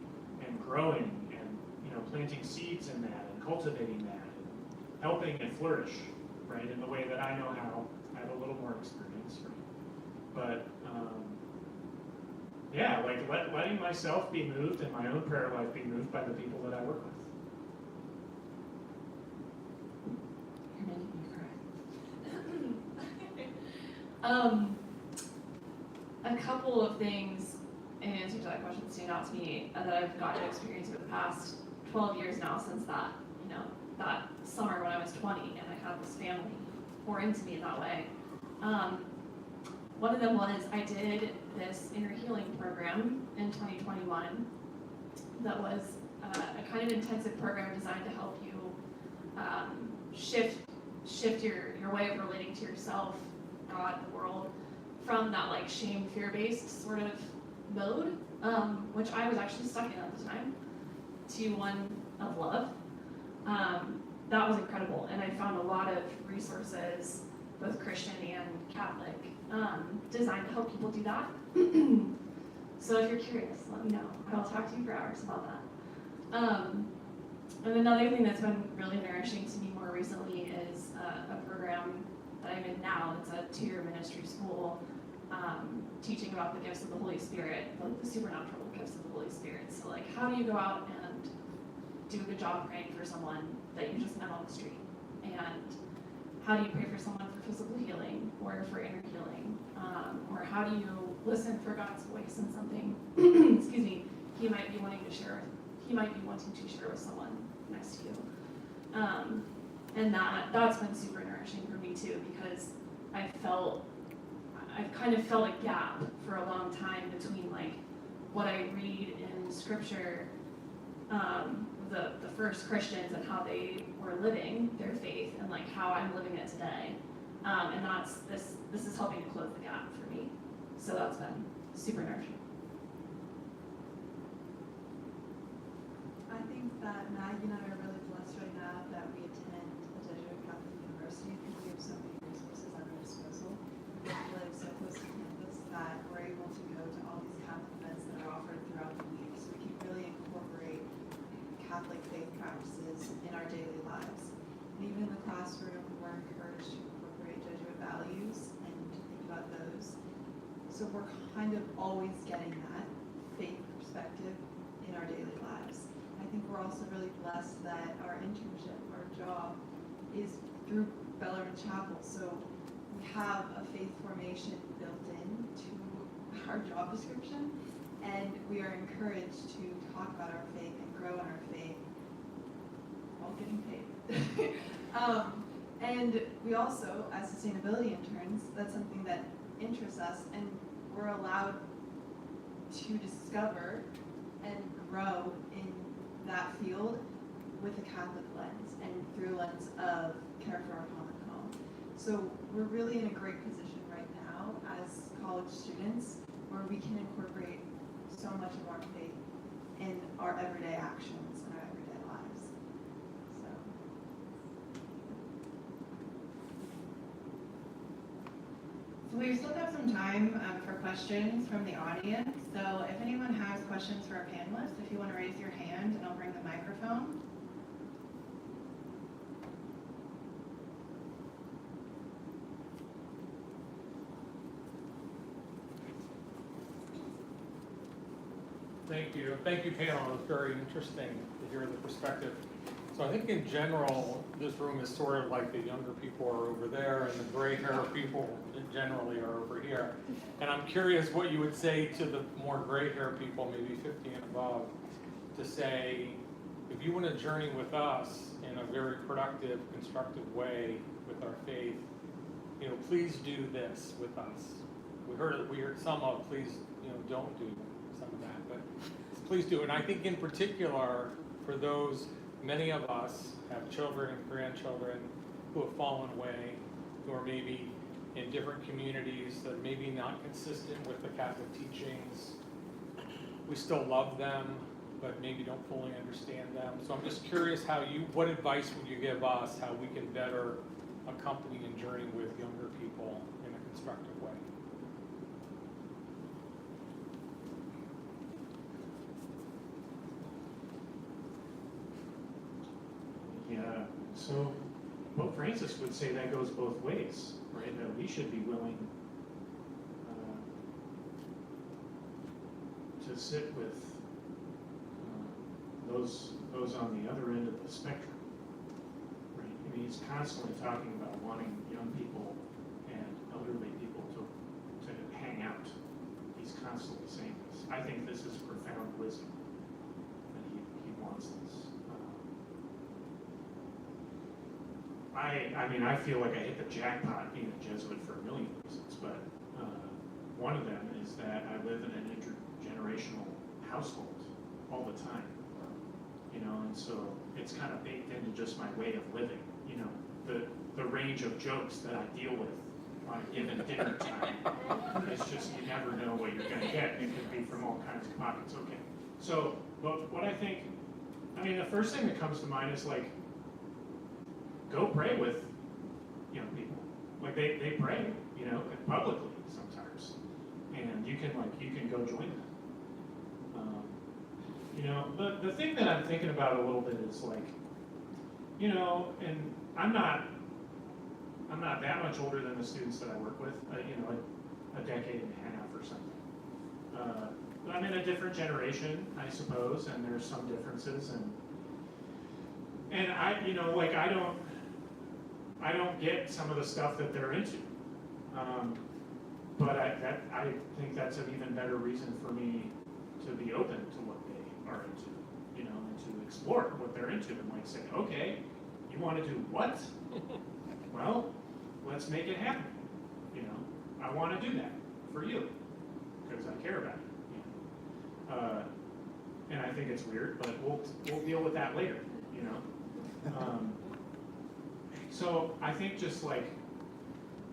[SPEAKER 2] and growing and planting seeds in that and cultivating that and helping it flourish, right, in the way that I know how. I have a little more experience, right? But letting myself be moved and my own prayer life be moved by the people that I work with.
[SPEAKER 3] You're making me cry. A couple of things in answer to that question stand out to me that I've gotten to experience over the past 12 years now, since that summer when I was 20 and I had this family pour into me in that way. One of them was I did this inner healing program in 2021 that was a kind of intensive program designed to help you shift your way of relating to yourself, God, the world, from that shame, fear-based sort of mode, which I was actually stuck in at the time, to one of love. That was incredible, and I found a lot of resources both Christian and Catholic, designed to help people do that. So if you're curious, let me know. I will talk to you for hours about that. And another thing that's been really nourishing to me more recently is a program that I'm in now. It's a 2-year ministry school teaching about the gifts of the Holy Spirit, like the supernatural gifts of the Holy Spirit. So like, how do you go out and do a good job praying for someone that you just met on the street? And how do you pray for someone for physical healing or for inner healing? Or how do you listen for God's voice in something, excuse me, he might be wanting to share with someone next to you. And that's been super nourishing for me too, because I've kind of felt a gap for a long time between like what I read in scripture, the first Christians and how they were living their faith, and like how I'm living it today. And this is helping to close the gap for me. So that's been super nourishing.
[SPEAKER 5] I think that Maggie and I are really blessed right now that we attend a Jesuit Catholic university because we have so many resources at our disposal. We live so close to campus that we're able to go to all these Catholic events that are offered throughout the week, so we can really incorporate Catholic faith practices in our daily lives. And even in the classroom, we're encouraged to incorporate Jesuit values and to think about those. So we're kind of always getting that faith perspective in our daily lives. I think we're also really blessed that our internship, our job, is through Bellarmine Chapel. So we have a faith formation built into our job description, and we are encouraged to talk about our faith and grow in our faith while getting paid. And we also, as sustainability interns, that's something that interests us, and we're allowed to discover and grow in that field with a Catholic lens and through a lens of care for our common home. So we're really in a great position right now as college students where we can incorporate so much of our faith in our everyday actions and our everyday lives.
[SPEAKER 1] So we still have some time for questions from the audience. So if anyone has questions for our panelists, if you want to raise your hand and I'll bring the microphone.
[SPEAKER 6] Thank you. Thank you, panel. It was very interesting to hear the perspective. So I think in general, this room is sort of like the younger people are over there and the gray hair people generally are over here. And I'm curious what you would say to the more gray hair people, maybe 50 and above, to say, if you want to journey with us in a very productive, constructive way with our faith, please do this with us. We heard some of, please, don't do some of that, but please do. And I think in particular, for those, many of us have children and grandchildren who have fallen away, who are maybe in different communities that are maybe not consistent with the Catholic teachings. We still love them, but maybe don't fully understand them. So I'm just curious what advice would you give us, how we can better accompany and journey with younger people in a constructive way?
[SPEAKER 2] Yeah, so Pope Francis would say that goes both ways, right? That we should be willing to sit with those on the other end of the spectrum, right? I mean, he's constantly talking about wanting young people and elderly people to hang out. He's constantly saying this. I think this is profound wisdom that he wants this. I mean, I feel like I hit the jackpot being a Jesuit for a million reasons, but one of them is that I live in an intergenerational household all the time, and so it's kind of baked into just my way of living, the range of jokes that I deal with on a given dinner time. It's just, you never know what you're going to get. It could be from all kinds of pockets. Okay. So, but what I think, the first thing that comes to mind is like, go pray with young people. like they pray, you know, publicly sometimes, and you can go join them. You know, the thing that I'm thinking about a little bit is like, you know, and I'm not that much older than the students that I work with, you know, a decade and a half or something. But I'm in a different generation, I suppose, and there's some differences, and I, you know, like I don't get some of the stuff that they're into, but I think that's an even better reason for me to be open to what they are into, you know, and to explore what they're into, and like say, okay, you want to do what? Well, let's make it happen. You know, I want to do that for you because I care about it. You know? And I think it's weird, but we'll deal with that later. You know. So I think just like,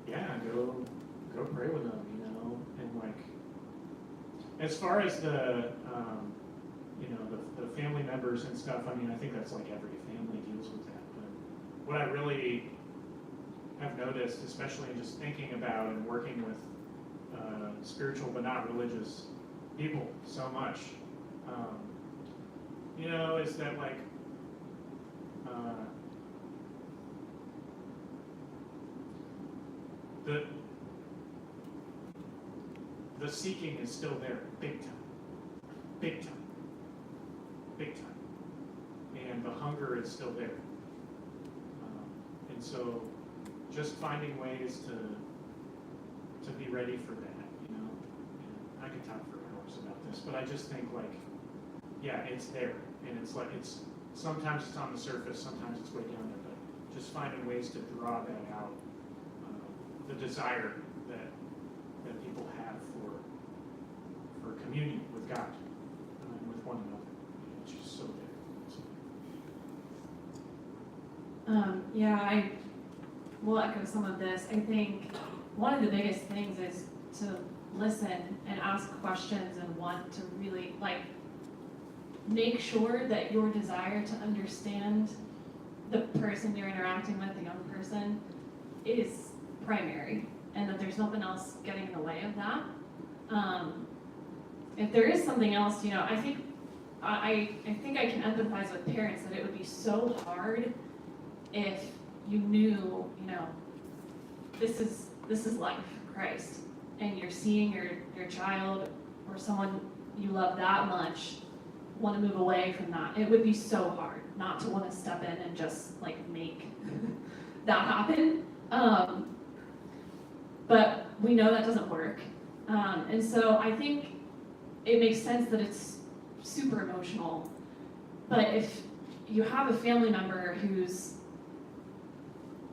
[SPEAKER 2] yeah, go pray with them. You know, and like as far as the you know, the family members and stuff. I mean, I think that's like every family deals with that. But what I really have noticed, especially in just thinking about and working with spiritual but not religious people so much, you know, is that like the seeking is still there, big time, big time, big time, and the hunger is still there, and so just finding ways to be ready for that, you know. And I could talk for hours about this, but I just think like, yeah, it's there, and it's like sometimes it's on the surface, sometimes it's way down there, but just finding ways to draw that out, the desire that people have for communion with God and with one another, it's just so there.
[SPEAKER 3] Yeah, I will echo some of this. I think one of the biggest things is to listen and ask questions and want to really like make sure that your desire to understand the person you're interacting with, the young person, is primary, and that there's nothing else getting in the way of that. If there is something else, you know, I think I can empathize with parents that it would be so hard if you knew, you know, this is life, Christ, and you're seeing your child or someone you love that much want to move away from that. It would be so hard not to want to step in and just like make that happen. But we know that doesn't work. And so I think it makes sense that it's super emotional. But if you have a family member who's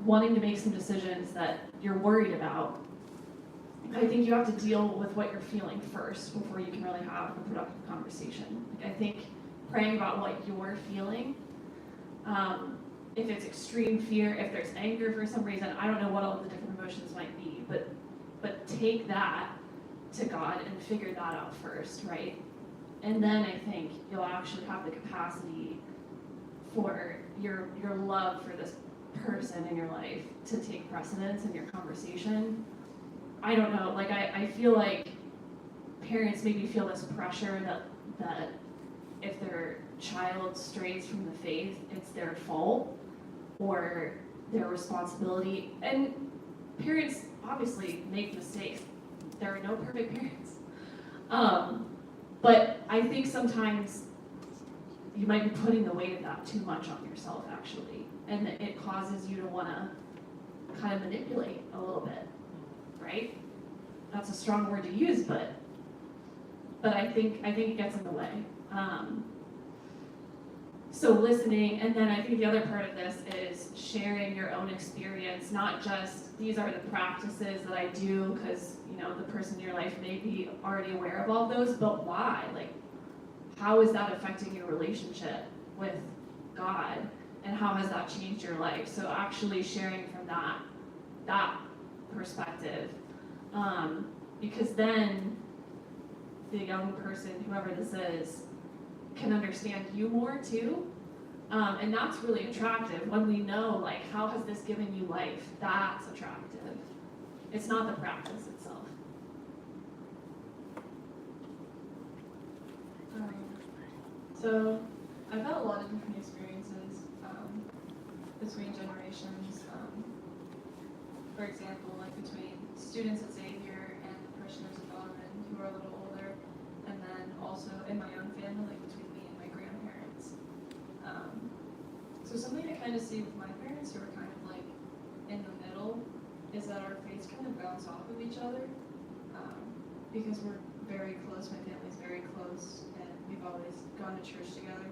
[SPEAKER 3] wanting to make some decisions that you're worried about, I think you have to deal with what you're feeling first before you can really have a productive conversation. Like, I think praying about what you're feeling, if it's extreme fear, if there's anger for some reason, I don't know what all the different emotions might be, but take that to God and figure that out first, right? And then I think you'll actually have the capacity for your love for this person in your life to take precedence in your conversation. I don't know, like I feel like parents maybe feel this pressure that if their child strays from the faith, it's their fault or their responsibility. And parents obviously make mistakes. There are no perfect parents. But I think sometimes you might be putting the weight of that too much on yourself, actually. And it causes you to want to kind of manipulate a little bit, right? That's a strong word to use, but I think it gets in the way. So listening, and then I think the other part of this is sharing your own experience, not just these are the practices that I do because, you know, the person in your life may be already aware of all those, but why? Like, how is that affecting your relationship with God, and how has that changed your life? So actually sharing from that perspective, because then the young person, whoever this is, can understand you more too, And that's really attractive when we know, like, how has this given you life? That's attractive. It's not the practice itself.
[SPEAKER 4] So I've had a lot of different experiences between generations. For example, like between students at Xavier and the parishioners at Donovan who are a little older, and then also in my own family, like between me and my grandparents. So something I kind of see with my parents who are kind of like in the middle is that our faiths kind of bounce off of each other because we're very close. My family's very close, and we've always gone to church together.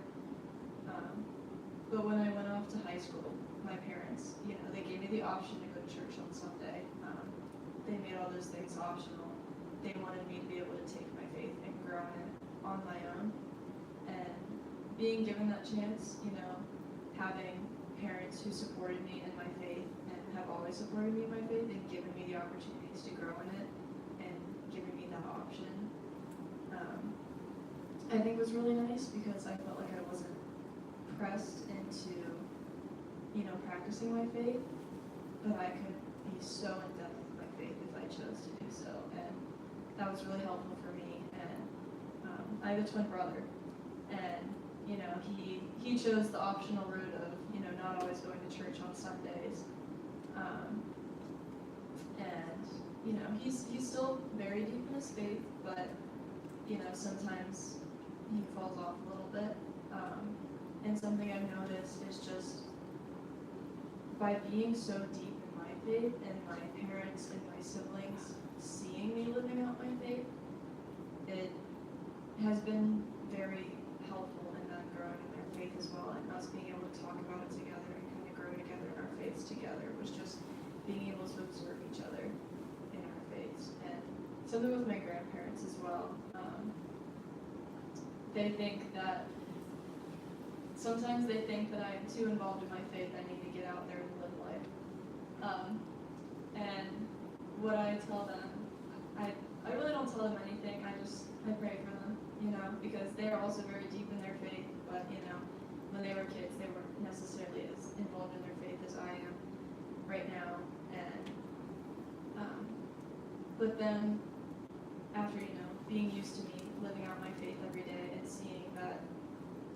[SPEAKER 4] But when I went off to high school, my parents, they gave me the option to go to church on Sunday. They made all those things optional. They wanted me to be able to take my faith and grow in it on my own. And being given that chance, having parents who supported me in my faith and have always supported me in my faith and given me the opportunities to grow in it and giving me that option, I think was really nice because I felt like I wasn't pressed into, practicing my faith, but I could be so in depth with my faith if I chose to do so, and that was really helpful for me. And I have a twin brother, and he chose the optional route of not always going to church on Sundays, and he's still very deep in his faith, but sometimes he falls off a little bit. And something I've noticed is just by being so deep in my faith and my parents and my siblings seeing me living out my faith, it has been very helpful in them growing in their faith as well, and us being able to talk about it together and kind of grow together in our faiths together was just being able to observe each other in our faiths. And something with my grandparents as well. Sometimes they think that I'm too involved in my faith, I need to get out there and live life. And what I tell them, I really don't tell them anything, I pray for them, because they are also very deep in their faith, but when they were kids, they weren't necessarily as involved in their faith as I am right now. And but then after being used to me living out my faith every day and seeing that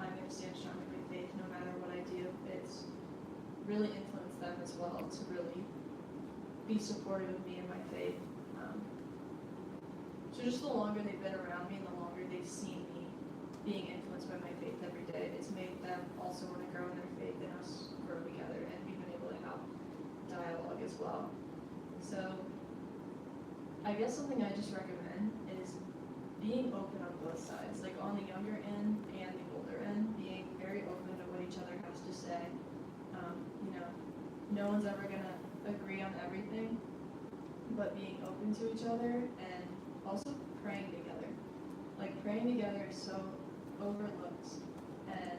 [SPEAKER 4] I'm going to stand strong in my faith no matter what I do, it's really influenced them as well to really be supportive of me and my faith. So just the longer they've been around me and the longer they've seen me being influenced by my faith every day, it's made them also want to grow in their faith and us grow together, and we've been able to have dialogue as well. So I guess something I just recommend is being open on both sides, like on the younger end and the older end, being very open to what each other has to say. No one's ever gonna agree on everything, but being open to each other and also praying together. Like praying together is so overlooked, and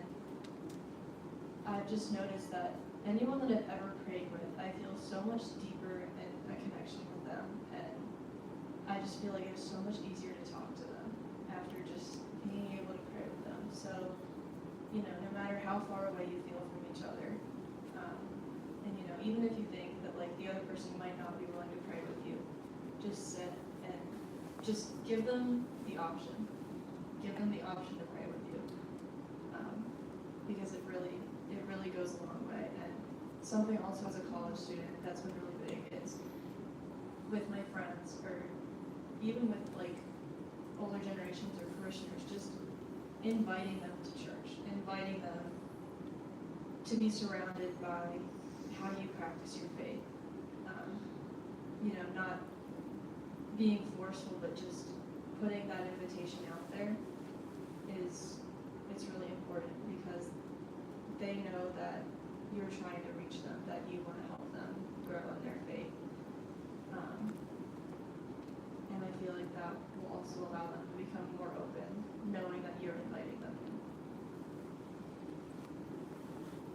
[SPEAKER 4] I've just noticed that anyone that I've ever prayed with, I feel so much deeper in a connection with them, and I just feel like it's so much easier to talk to them after just being able to pray with them. So, no matter how far away you feel from each other, and even if you think that like the other person might not be willing to pray with you, just sit and just give them the option. Give them the option to pray with you, because it really goes a long way. And something also as a college student that's been really big is with my friends, or even with like older generations or parishioners, just inviting them to church, inviting them to be surrounded by how you practice your faith. Not being forceful, but just putting that invitation out there it's really important, because they know that you're trying to reach them, that you want to help them grow in their faith. And I feel like that will also allow them to become more open, knowing that you're inviting them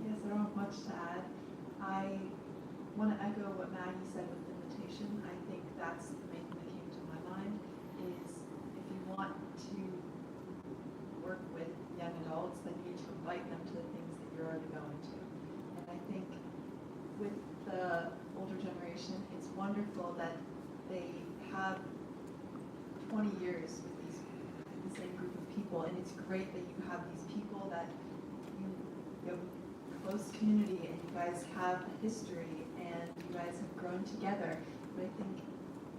[SPEAKER 4] in.
[SPEAKER 5] Yes, I don't have much to add. I want to echo what Maggie said with invitation. I think that's the main thing that came to my mind, is if you want to work with young adults, then you need to invite them to the things that you're already going to. And I think with the older generation, it's wonderful that they have 20 years with the same group of people, and it's great that you have these people that you have close community and you guys have a history and you guys have grown together. But I think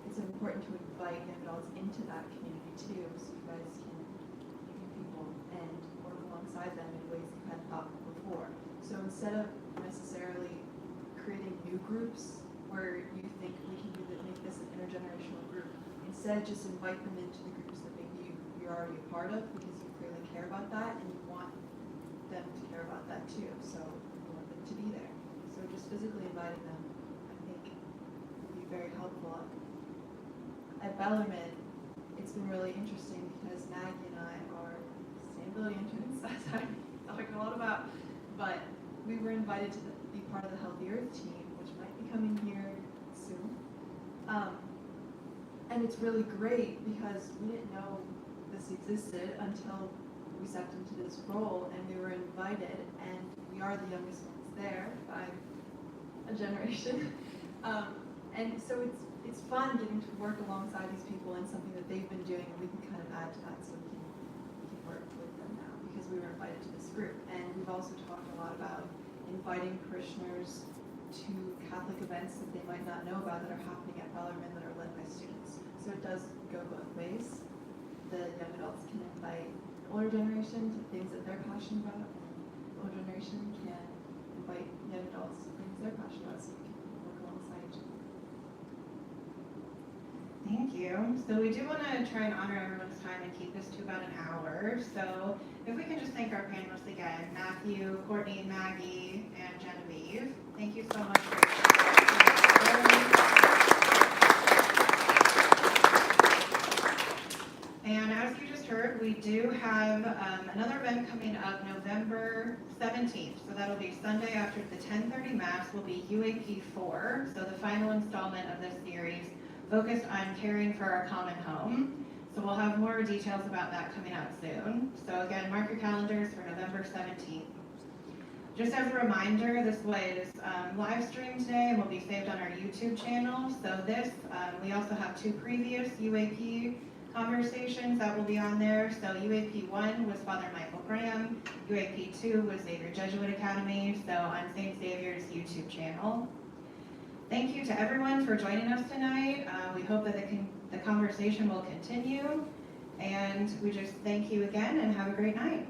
[SPEAKER 5] it's important to invite young adults into that community too, so you guys can meet people and work alongside them in ways you hadn't thought before. So instead of necessarily creating new groups where you think we can make this an intergenerational group, instead just invite them into the groups that maybe you're already a part of because you clearly care about that and you want them to care about that too. So you want them to be there. So just physically inviting them, I think, would be very helpful. At Bellarmine, it's been really interesting because Maggie and I are sustainability interns, as I'm talking a lot about, but we were invited to be part of the Healthy Earth team, which might be coming here soon. And it's really great because we didn't know this existed until we stepped into this role and we were invited, and we are the youngest ones there by a generation. And so it's fun getting to work alongside these people in something that they've been doing, and we can kind of add to that so we can work with them now because we were invited to this group. And we've also talked a lot about inviting parishioners to Catholic events that they might not know about that are happening at Bellarmine that are led by students. So it does go both ways. The young adults can invite the older generation to things that they're passionate about, and the older generation can invite young adults to things they're passionate about, so we can work alongside each other.
[SPEAKER 1] Thank you. So we do want to try and honor everyone's time and keep this to about an hour. So if we can just thank our panelists again, Matthew, Courtney, Maggie, and Genevieve. Thank you so much for And as you just heard, we do have another event coming up November 17th. So that'll be Sunday after the 10:30 Mass will be UAP 4. So the final installment of this series focused on caring for our common home. So we'll have more details about that coming out soon. So again, mark your calendars for November 17th. Just as a reminder, this was live streamed today and will be saved on our YouTube channel. So we also have 2 previous UAP conversations that will be on there. So UAP 1 was Father Michael Graham, UAP 2 was Xavier Jesuit Academy, so on St. Xavier's YouTube channel. Thank you to everyone for joining us tonight. We hope that the conversation will continue, and we just thank you again and have a great night.